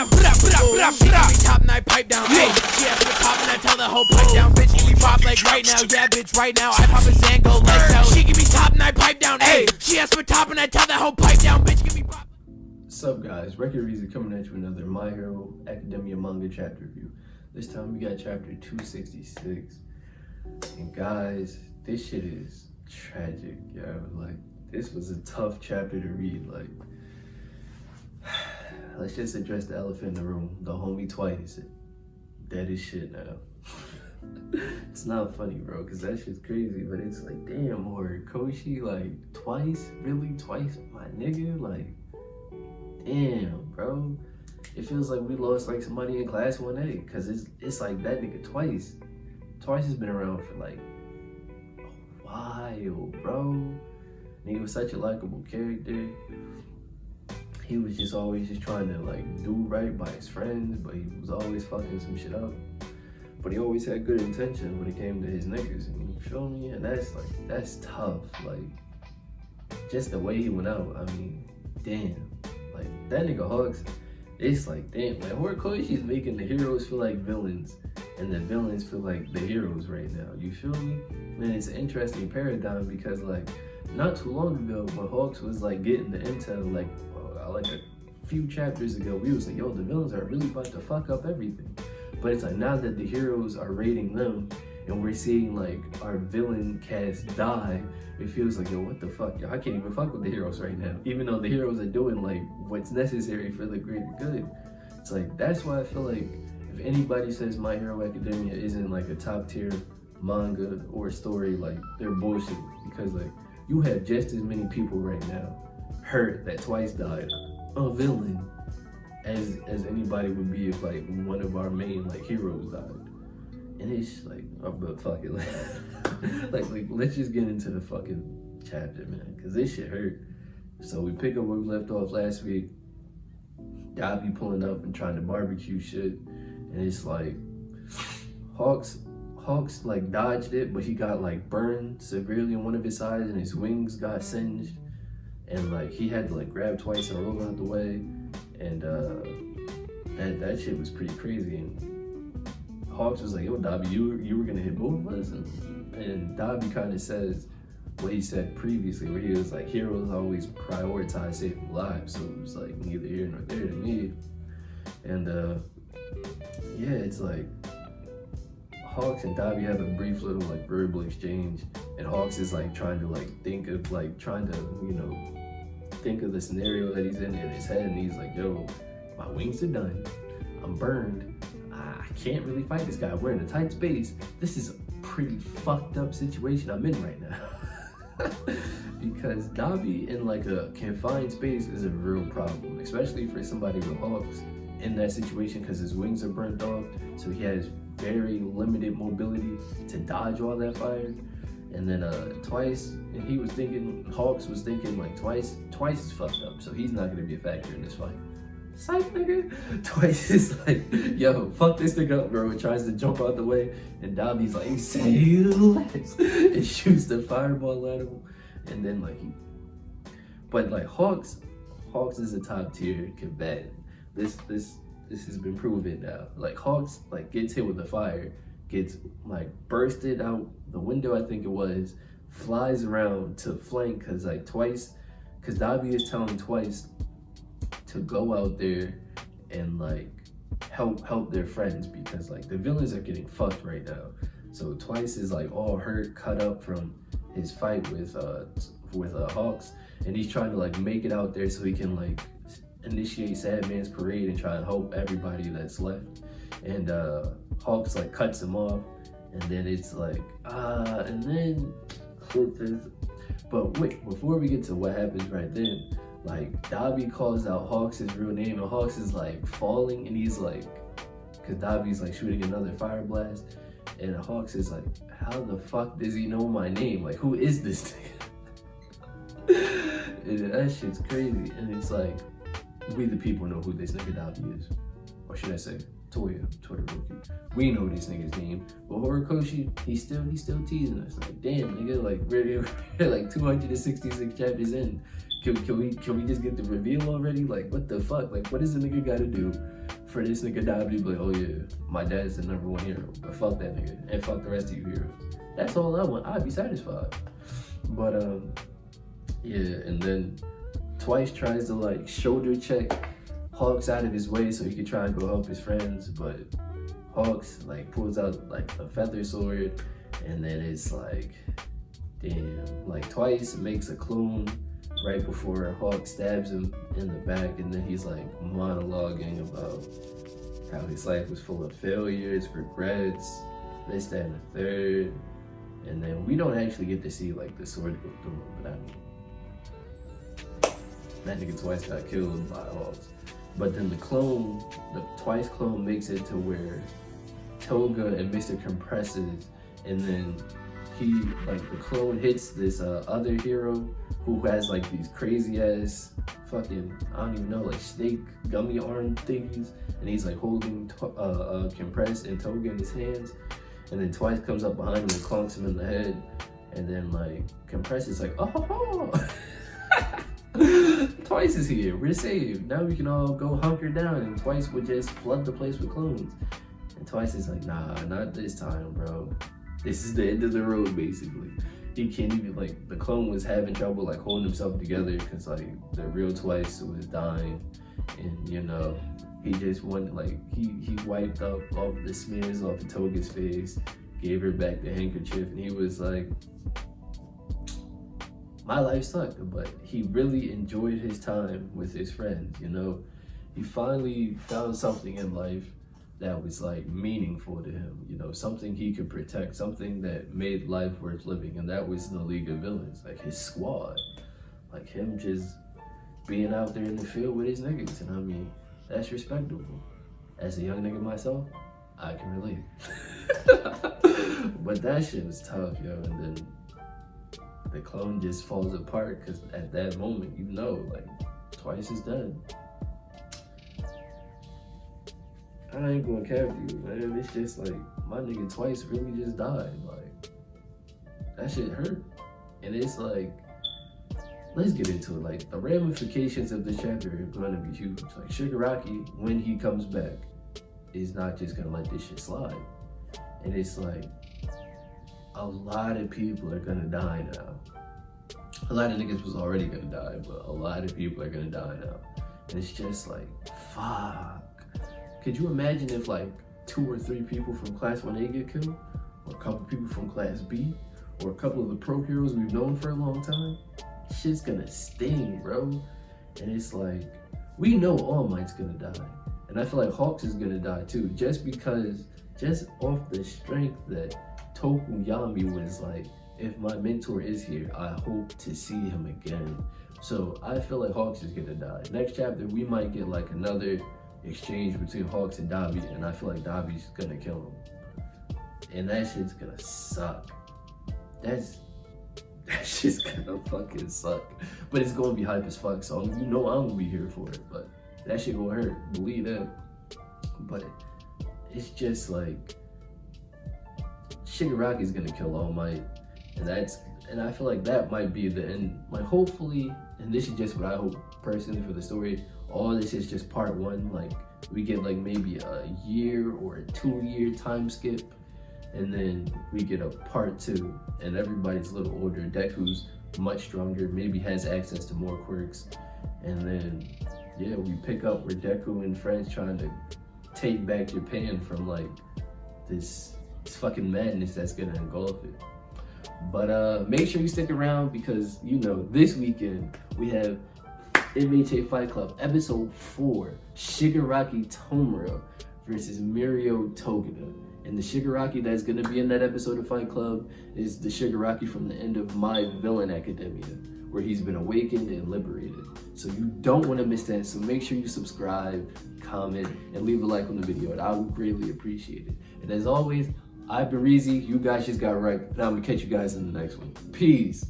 She give me top and I pipe down. Hey, she asked for top and I tell the whole pipe down. Bitch, give me pop like right now. Yeah, bitch, right now. I pop a Zango lights out. She give me top and I pipe down. Hey, she asked for top and I tell the whole pipe down. Bitch, give me pop. What's up, guys? Record Reason coming at you with another My Hero Academia manga chapter review. This time we got chapter 266. And guys, this shit is tragic, yo. Like, this was a tough chapter to read. Like, let's just address the elephant in the room. The homie Twice, dead as shit now. It's not funny, bro, because that shit's crazy, but it's like, damn, Horikoshi, like, Twice? Really? Twice? My nigga? Like, damn, bro. It feels like we lost like somebody in class 1A, because it's like that nigga Twice. Twice has been around for like a while, bro. And he was such a likable character. He was just always just trying to like do right by his friends, but he was always fucking some shit up. But he always had good intentions when it came to his niggas, and you feel me? And that's tough. Like, just the way he went out, I mean, damn. Like, that nigga Hawks, it's like, damn, like, Horikoshi's making the heroes feel like villains, and the villains feel like the heroes right now. You feel me? Man, it's an interesting paradigm because, like, not too long ago, when Hawks was, like, getting the intel, like a few chapters ago, we was like, yo, the villains are really about to fuck up everything. But it's like, now that the heroes are raiding them, and we're seeing, like, our villain cast die, it feels like, yo, what the fuck? Yo, I can't even fuck with the heroes right now. Even though the heroes are doing, like, what's necessary for the greater good. It's like, that's why I feel like if anybody says My Hero Academia isn't, like, a top-tier manga or story, like, they're bullshit. Because, like, you have just as many people right now hurt that Twice died, a villain, as anybody would be if, like, one of our main, like, heroes died. And it's like, oh, but fuck it. like, let's just get into the fucking chapter, man, because this shit hurt. So we pick up where we left off last week. Dabi pulling up and trying to barbecue shit. And it's like, Hawks like dodged it, but he got like burned severely on one of his sides and his wings got singed. And like, he had to like grab Twice and roll out the way. And that shit was pretty crazy. And Hawks was like, yo, Dabi, you were gonna hit both of us? And Dabi kind of says what he said previously, where he was like, heroes always prioritize saving lives, so it was like neither here nor there to me. And yeah, it's like Hawks and Dabi have a brief little like verbal exchange, and Hawks is like trying to like think of the scenario that he's in his head, and he's like, yo, my wings are done, I'm burned, I can't really fight this guy. We're in a tight space. This is a pretty fucked up situation I'm in right now. Because Dabi in like a confined space is a real problem, especially for somebody with Hawks in that situation, because his wings are burnt off, so he has very limited mobility to dodge all that fire. And then Twice, and Hawks was thinking like Twice is fucked up, so he's not gonna be a factor in this fight. Psych, nigga. Twice is like, yo, fuck this nigga up, bro. And tries to jump out the way, and Dabi's like, say less, and shoots the fireball at him. And then like but like Hawks is a top tier combatant. This has been proven now. Like, Hawks like gets hit with the fire, gets like bursted out the window, I think it was, flies around to flank, because Dabi is telling Twice to go out there and like help their friends, because like the villains are getting fucked right now. So Twice is like all hurt, cut up from his fight with Hawks, and he's trying to like make it out there so he can like initiate Sad Man's parade and try and help everybody that's left. And Hawks like cuts him off, and then it's like but wait, before we get to what happens right then, like Dabi calls out Hawks' real name, and Hawks is like falling, and he's like, because Dabi's like shooting another fire blast, and Hawks is like, how the fuck does he know my name? Like, who is this nigga? And that shit's crazy. And it's like, we the people know who this nigga Dabi is. Or should I say, Toya, Todoroki. We know this nigga's name. But Horikoshi, he's still teasing us. Like, damn, nigga, like we're like 266 chapters in. Can we just get the reveal already? Like, what the fuck? Like, what does the nigga gotta do for this nigga to be like, oh yeah, my dad's the #1 hero, but fuck that nigga and fuck the rest of you heroes. That's all I want. I'd be satisfied. But yeah, and then Twice tries to like shoulder check Hawks out of his way so he could try and go help his friends, but Hawks like pulls out like a feather sword, and then it's like, damn, like Twice makes a clone right before Hawk stabs him in the back, and then he's like monologuing about how his life was full of failures, regrets, this, that, and the third. And then we don't actually get to see like the sword go through him, but I mean, that nigga Twice got killed by Hawks. But then the Twice clone makes it to where Toga and Mr. compresses, and then the clone hits this other hero who has like these crazy ass fucking, I don't even know, like snake gummy arm thingies, and he's like holding Compress and Toga in his hands, and then Twice comes up behind him and clunks him in the head, and then like Compress is like, oh, Twice is here, we're saved, now we can all go hunker down, and Twice would just flood the place with clones. And Twice is like, nah, not this time, bro. This is the end of the road, basically. He can't even, like, the clone was having trouble, like, holding himself together because, like, the real Twice was dying. And, you know, he just wanted, like, he wiped up all the smears off of Toga's face, gave her back the handkerchief, and he was like, my life sucked, but he really enjoyed his time with his friends, you know? He finally found something in life that was like meaningful to him, you know, something he could protect, something that made life worth living, and that was the League of Villains, like his squad, like him just being out there in the field with his niggas. And I mean, that's respectable. As a young nigga myself, I can relate. But that shit was tough, yo. And then the clone just falls apart because at that moment, you know, like Twice is dead. I ain't gonna cap you, man. It's just like, my nigga Twice really just died. Like, that shit hurt. And it's like, let's get into it. Like, the ramifications of this chapter are gonna be huge. Like, Shigaraki, when he comes back, is not just gonna let this shit slide. And it's like, a lot of people are gonna die now. A lot of niggas was already gonna die, but a lot of people are gonna die now. And it's just like, fuck. Could you imagine if like 2 or 3 people from Class 1A get killed? Or a couple people from Class B? Or a couple of the pro heroes we've known for a long time? Shit's gonna sting, bro. And it's like, we know All Might's gonna die. And I feel like Hawks is gonna die too. Just off the strength that Tokuyami was like, if my mentor is here, I hope to see him again. So I feel like Hawks is gonna die. Next chapter, we might get like another exchange between Hawks and Dabi, and I feel like Dabi's gonna kill him. And that shit's gonna suck. That shit's gonna fucking suck. But it's gonna be hype as fuck, so you know I'm gonna be here for it. But that shit gonna hurt, believe that. But it's just like, Shigaraki's gonna kill All Might, and I feel like that might be the end. Like, hopefully, and this is just what I hope personally for the story, all this is just part 1. Like, we get like maybe a year or a 2-year time skip, and then we get a part 2, and everybody's a little older. Deku's much stronger, maybe has access to more quirks, and then yeah, we pick up where Deku and friends trying to take back Japan from like this fucking madness that's gonna engulf it. But make sure you stick around, because you know this weekend we have MHA Fight Club episode 4, Shigaraki Tomura versus Mirio Togeda. And the Shigaraki that's gonna be in that episode of Fight Club is the Shigaraki from the end of My Villain Academia, where he's been awakened and liberated. So you don't want to miss that. So make sure you subscribe, comment, and leave a like on the video, and I would greatly appreciate it. And as always, I've been Reezy, you guys just got right, and I'm gonna catch you guys in the next one. Peace.